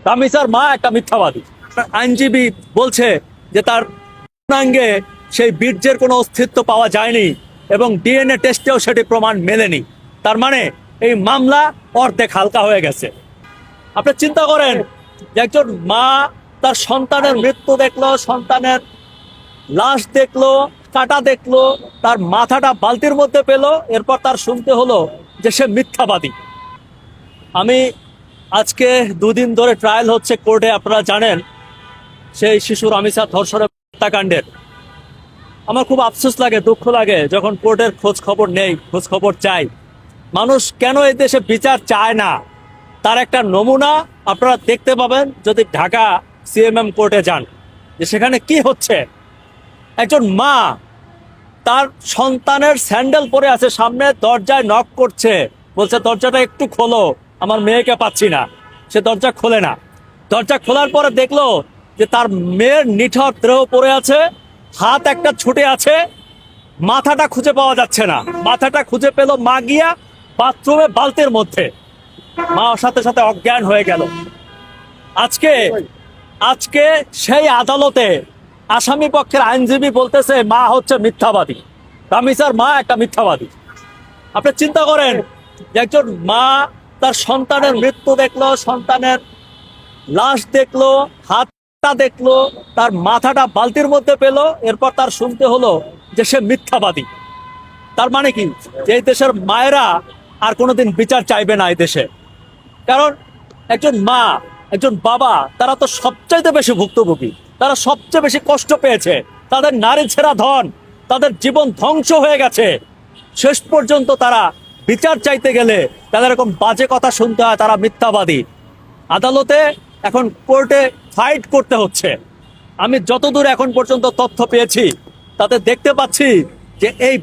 তামিসার মা একটা মিথ্যাবাদী। আইনজীবী বলছে যে তার যৌনাঙ্গে সেই বীর্যের কোনো অস্তিত্ব পাওয়া যায়নি এবং ডিএনএ টেস্টেও সেটি প্রমাণ মেলেনি। তার মানে এই মামলা অর্ধেক হালকা হয়ে গেছে। আপনি চিন্তা করেন যে একজন মা তার সন্তানের মৃত্যু দেখলো, সন্তানের লাশ দেখলো, কাটা দেখলো, তার মাথাটা বালতির মধ্যে পেলো, এরপর তার শুনতে হলো যে সে মিথ্যাবাদী। আমি আজকে দুদিন ধরে ট্রায়াল হচ্ছে কোর্টে, আপনারা জানেন সেই শিশু রামিসা ধর্ষণের হত্যাকাণ্ডের। আমার খুব আফসোস লাগে, দুঃখ লাগে যখন কোর্টের খোঁজ খবর নেই, খোঁজ খবর চাই। মানুষ কেন এই দেশে বিচার চায় না তার একটা নমুনা আপনারা দেখতে পাবেন যদি ঢাকা সিএমএম কোর্টে যান, যে সেখানে কি হচ্ছে। একজন মা তার সন্তানের স্যান্ডেল পরে আছে, সামনে দরজায় নক করছে, বলছে দরজাটা একটু খোলো, আমার মেয়েকে পাচ্ছি না। সে দরজা খোলে না। দরজা খোলার পরে দেখলো যে তার মেয়ের নিথর দেহ পড়ে আছে, হাত একটা ছুটে আছে, মাথাটা খুঁজে পাওয়া যাচ্ছে না। মাথাটা খুঁজে পেল মা গিয়া বাথরুমে বালতির মধ্যে, মা সাথে সাথে অজ্ঞান হয়ে গেল। আজকে আজকে সেই আদালতে আসামি পক্ষের আইনজীবী বলতেছে মা হচ্ছে মিথ্যাবাদী, তামিসার মা একটা মিথ্যাবাদী। আপনি চিন্তা করেন যে একজন মা তার সন্তানের মৃত্যু দেখলো, সন্তানের লাশ দেখলো, হাতটা দেখলো, তার মাথাটা বালতির মধ্যে পেলো, এরপর তার শুনতে হলো যে সে মিথ্যাবাদী। তার মানে কি, যে এই দেশের মায়েরা আর কোনোদিন বিচার চাইবে না এই দেশে। কারণ একজন মা, একজন বাবা, তারা তো সবচাইতে বেশি ভুক্তভোগী, তারা সবচেয়ে বেশি কষ্ট পেয়েছে, তাদের নারী ছেঁড়া ধন, তাদের জীবন ধ্বংস হয়ে গেছে। শেষ পর্যন্ত তারা বিচার চাইতে গেলে তাদের এরকম বাজে কথা শুনতে হয়, তারা মিথ্যাবাদী। আদালতে এখন কোর্টে ফাইট করতে হচ্ছে। আমি যতদূর এখন পর্যন্ত তথ্য পেয়েছি তাতে দেখতে পাচ্ছি যে এই